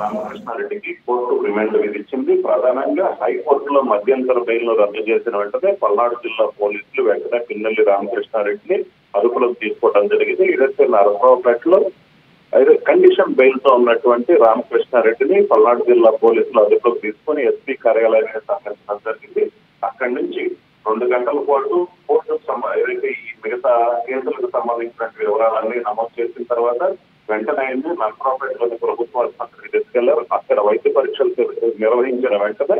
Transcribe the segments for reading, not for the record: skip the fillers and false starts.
రామకృష్ణారెడ్డికి court remand విధించింది. ప్రధానంగా హైకోర్టులో మధ్యంతర బెయిల్ రద్దు చేసిన వెంటనే పల్నాడు జిల్లా పోలీసులు వెంటనే పిన్నెల్లి రామకృష్ణారెడ్డిని అదుపులోకి తీసుకోవడం జరిగింది. ఇదైతే నరసరావుపేటలో అయితే కండిషన్ బెయిల్ తో ఉన్నటువంటి రామకృష్ణారెడ్డిని పల్నాడు జిల్లా పోలీసులు అదుపులోకి తీసుకుని ఎస్పీ కార్యాలయానికి తరలించడం జరిగింది. అక్కడి నుంచి 2 గంటల పాటు కోర్టు ఏదైతే ఈ మిగతా కేసులకు సంబంధించిన వివరాలన్నీ నమోదు చేసిన తర్వాత వెంటనే నరసరావుపేటలోని ప్రభుత్వ ఆసుపత్రికి తీసుకెళ్లారు. అక్కడ వైద్య పరీక్షలు నిర్వహించిన వెంటనే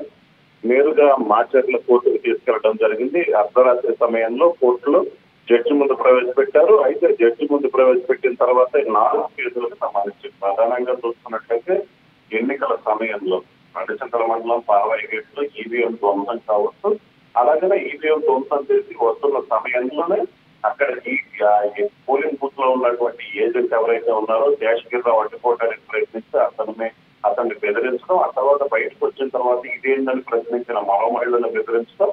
నేరుగా మాచర్ల కోర్టుకు తీసుకెళ్లడం జరిగింది. అర్ధరాత్రి సమయంలో కోర్టులో జడ్జి ముందు ప్రవేశపెట్టారు. అయితే జడ్జి ముందు ప్రవేశపెట్టిన తర్వాత 4 కేసులకు సంబంధించి ప్రధానంగా చూసుకున్నట్లయితే ఎన్నికల సమయంలో నడిచంతల మండలం పార్వై గేట్లో ఈవీఎం ధ్వంసం కావచ్చు, అలాగనే ఈవీఎం ధ్వంసం చేసి వస్తున్న సమయంలోనే అక్కడ ఈ పోలింగ్ బూత్ లో ఉన్నటువంటి ఏజెంట్ ఎవరైతే ఉన్నారో శేషగిరిరావు అడ్డుకోవడానికి ప్రయత్నిస్తే అతన్ని బెదిరించడం, ఆ తర్వాత బయటకు వచ్చిన తర్వాత ఇదేంటని ప్రశ్నించిన మరో మహిళను బెదిరించడం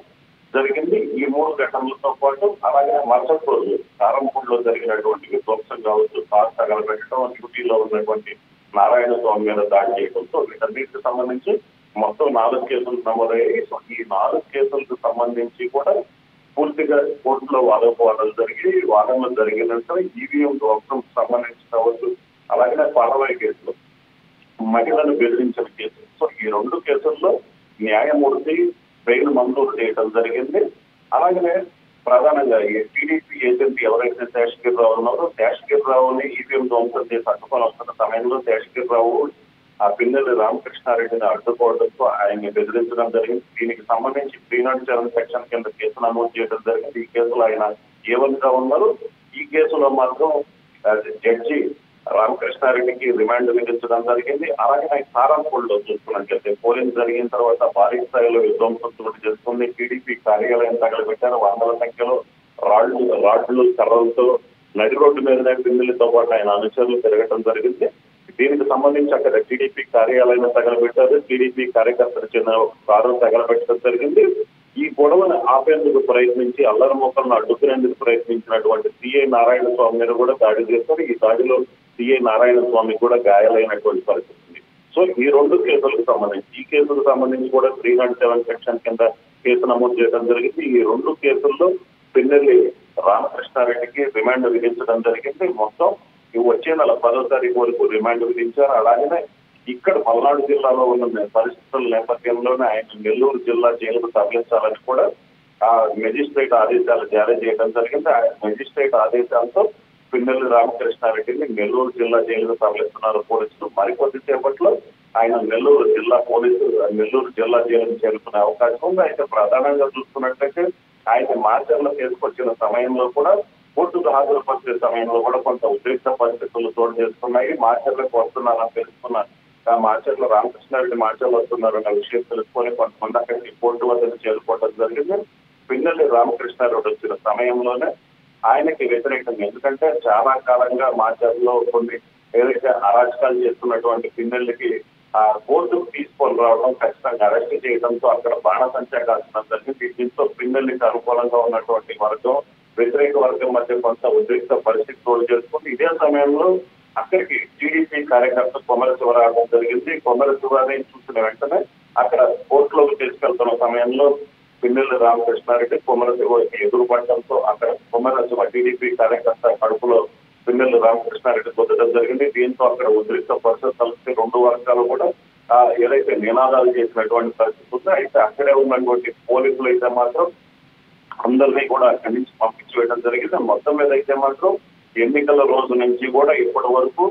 జరిగింది. ఈ 3 ఘటనలతో పాటు అలాగే మరుసటి రోజు కారంపూడిలో జరిగినటువంటి విధ్వంసం కావచ్చు, కారు తగలబెట్టడం, డ్యూటీలో ఉన్నటువంటి నారాయణ స్వామి మీద దాడి చేయడంతో వీటన్నిటికి సంబంధించి మొత్తం 4 కేసులు నమోదయ్యాయి. సో ఈ 4 కేసులకు సంబంధించి కూడా పూర్తిగా కోర్టులో వాదోపవాదాలు జరిగి వాదనలు జరిగినంటే ఈవీఎం ధ్వంసం సంబంధించి కావచ్చు, అలాగే పాలవాయి కేసులు మహిళను బెదిరించిన కేసులు. సో ఈ 2 కేసుల్లో న్యాయమూర్తి బెయిల్ మంజూరు చేయడం జరిగింది. అలాగనే ప్రధానంగా ఈ టీడీపీ ఏజెంట్ ఎవరైతే శేషగిరిరావు ఉన్నారో శేషగిరిరావుని ఈవీఎం ధ్వంసం చేసి అడ్డుకొని వస్తున్న సమయంలో శేషగిరిరావు ఆ పిన్నెల్లి రామకృష్ణారెడ్డిని అడ్డుకోవడంతో ఆయన్ని బెదిరించడం జరిగింది. దీనికి సంబంధించి 307 సెక్షన్ కింద కేసు నమోదు చేయడం జరిగింది. ఈ కేసులో ఆయన ఏవన్గా ఉన్నారు. ఈ కేసులో మాత్రం జడ్జి రామకృష్ణారెడ్డికి రిమాండ్ విధించడం జరిగింది. అలాగే కారంపూడిలో చూసుకున్నట్లయితే పోలింగ్ జరిగిన తర్వాత భారీ స్థాయిలో విధ్వంసం చోటు చేసుకుంది. టీడీపీ కార్యాలయం తగలబెట్టారు. 100ల సంఖ్యలో రాడ్లు కర్రలతో నడి రోడ్డు మీద పిన్నెలతో పాటు ఆయన అనుచరులు తిరగడం జరిగింది. దీనికి సంబంధించి అక్కడ టీడీపీ కార్యాలయం తగలబెట్టారు. టీడీపీ కార్యకర్తలు చెందిన కారు తగలబెట్టడం జరిగింది. ఈ గొడవను ఆపేందుకు ప్రయత్నించి అల్లరి మొక్కలను అడ్డుకునేందుకు ప్రయత్నించినటువంటి సిఐ నారాయణ స్వామి మీద కూడా దాడి చేశారు. ఈ దాడిలో సిఐ నారాయణ స్వామి కూడా గాయాలైనటువంటి పరిస్థితి ఉంది. సో ఈ 2 కేసులకు సంబంధించి ఈ కేసుకు సంబంధించి కూడా 307 సెక్షన్ కింద కేసు నమోదు చేయడం జరిగింది. ఈ 2 కేసుల్లో పిన్నెల్లి రామకృష్ణారెడ్డికి రిమాండ్ విధించడం జరిగింది. మొత్తం వచ్చే నెల 10వ తారీఖు వరకు రిమాండ్ విధించారు. అలాగనే ఇక్కడ పల్నాడు జిల్లాలో ఉన్న పరిస్థితుల నేపథ్యంలోనే ఆయన నెల్లూరు జిల్లా జైలుకు తరలించాలని కూడా ఆ మెజిస్ట్రేట్ ఆదేశాలు జారీ చేయడం జరిగింది. ఆ మెజిస్ట్రేట్ ఆదేశాలతో పిన్నెల్లి రామకృష్ణారెడ్డిని నెల్లూరు జిల్లా జైలుకు తరలిస్తున్నారు పోలీసులు. మరికొద్ది సేపట్లో ఆయన నెల్లూరు జిల్లా జైలుకు చేరుకునే అవకాశం ఉంది. అయితే ప్రధానంగా చూసుకున్నట్లయితే ఆయన మాచర్ల తీసుకొచ్చిన సమయంలో కూడా కోర్టుకు హాజరుపరిచే సమయంలో కూడా కొంత ఉద్రిక్త పరిస్థితులు చోటు చేసుకున్నాయి. మాచర్లకు వస్తున్నారని తెలుసుకున్న మాచర్ల రామకృష్ణారెడ్డి మాచర్లు వస్తున్నారన్న విషయం తెలుసుకొని కొంతమంది అక్కడికి కోర్టు వద్దకు చేరుకోవడం జరిగింది. పిన్నెల్లి రామకృష్ణారెడ్డి వచ్చిన సమయంలోనే ఆయనకి వ్యతిరేకంగా, ఎందుకంటే చాలా కాలంగా మాచర్లో కొన్ని ఏదైతే అరాచకాలు చేస్తున్నటువంటి పిన్నెల్లికి ఆ కోర్టుకు తీసుకొని రావడం, ఖచ్చితంగా అరెస్ట్ చేయడంతో అక్కడ బాణసంచా కాల్చడం జరిగింది. దీంతో పిన్నెల్లికి అనుకూలంగా ఉన్నటువంటి వర్గం వ్యతిరేక వర్గం మధ్య కొంత ఉద్రిక్త పరిస్థితి చోటు చేసుకుంది. ఇదే సమయంలో అక్కడికి టీడీపీ కార్యకర్త కొమర శివ రావడం జరిగింది. కొమర శివని చూసిన వెంటనే అక్కడ కోర్టులోకి తీసుకెళ్తున్న సమయంలో పిన్నెల్లి రామకృష్ణారెడ్డి కొమర శివకి ఎదురుపడటంతో అక్కడ కొమర శివ టీడీపీ కార్యకర్త కడుపులో పిన్నెల్లి రామకృష్ణారెడ్డి పొందడం జరిగింది. దీంతో అక్కడ ఉద్రిక్త పరిస్థితులు 2 వర్గాలు కూడా ఏదైతే నినాదాలు చేసినటువంటి పరిస్థితి ఉందో, అయితే అక్కడే ఉన్నటువంటి పోలీసులు అయితే మాత్రం అందరినీ కూడా అక్కడి నుంచి పంపించి వేయడం జరిగింది. మొత్తం మీద అయితే మాత్రం ఎన్నికల రోజు నుంచి కూడా ఇప్పటి వరకు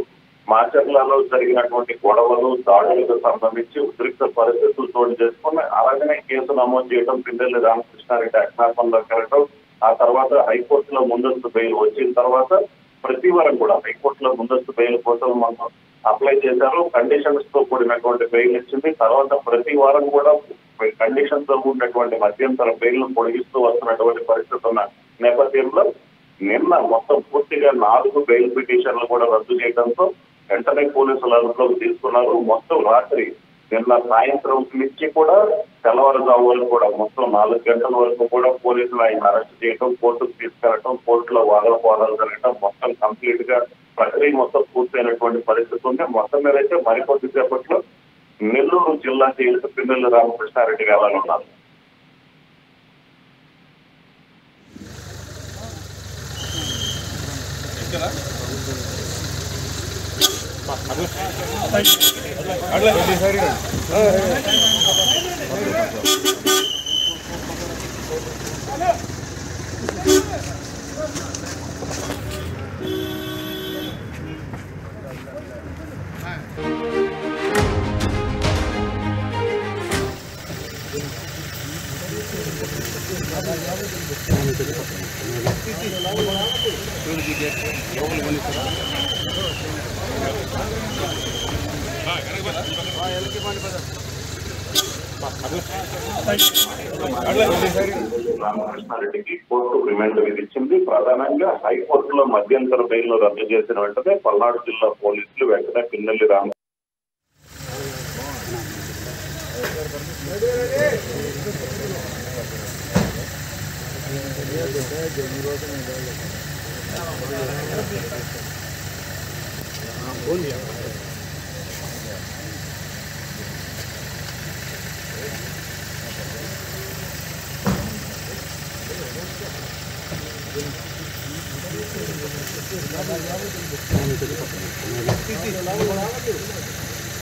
మాచర్లలో జరిగినటువంటి గొడవలు దాడులకు సంబంధించి ఉద్రిక్త పరిస్థితులు చోటు చేసుకున్నాయి. అలాగనే కేసు నమోదు చేయడం, పిన్నెల్లి రామకృష్ణారెడ్డి అజ్ఞాపంలోకి వెళ్ళడం, ఆ తర్వాత హైకోర్టులో ముందస్తు బెయిల్ వచ్చిన తర్వాత ప్రతి వారం కూడా హైకోర్టులో ముందస్తు బెయిల్ కోసం మనం అప్లై చేశారు. కండిషన్స్ తో కూడినటువంటి బెయిల్ ఇచ్చింది. తర్వాత ప్రతి వారం కూడా కండిషన్స్ తో కూడినటువంటి మధ్యంతర బెయిల్ ను పొడిగిస్తూ వస్తున్నటువంటి పరిస్థితి ఉన్న నేపథ్యంలో నిన్న మొత్తం పూర్తిగా 4 బెయిల్ పిటిషన్లు కూడా రద్దు చేయడంతో వెంటనే పోలీసులు అదుపులోకి తీసుకున్నారు. మొత్తం రాత్రి నిన్న సాయంత్రం నుంచి కూడా తెల్లవారుజాము వరకు కూడా మొత్తం 4 గంటల వరకు కూడా పోలీసులు ఆయన అరెస్ట్ చేయడం, కోర్టుకు తీసుకెళ్లడం, కోర్టులో వాదోపవాదాలు జరగడం, మొత్తం కంప్లీట్ గా ప్రక్రియ మొత్తం పూర్తయినటువంటి పరిస్థితి ఉంది. మొత్తం మీద అయితే మరికొద్ది సేపట్లో నెల్లూరు జిల్లా సీఎస్ పిన్నెల్లి రామకృష్ణారెడ్డి వెళ్ళనున్నారు. రామకృష్ణారెడ్డికి కోర్టు రిమాండ్ విధించింది. ప్రధానంగా హైకోర్టులో మధ్యంతర బెయిల్ రద్దు చేసిన వెంటనే పల్నాడు జిల్లా పోలీసులు వెంటనే పిన్నెల్లి రామ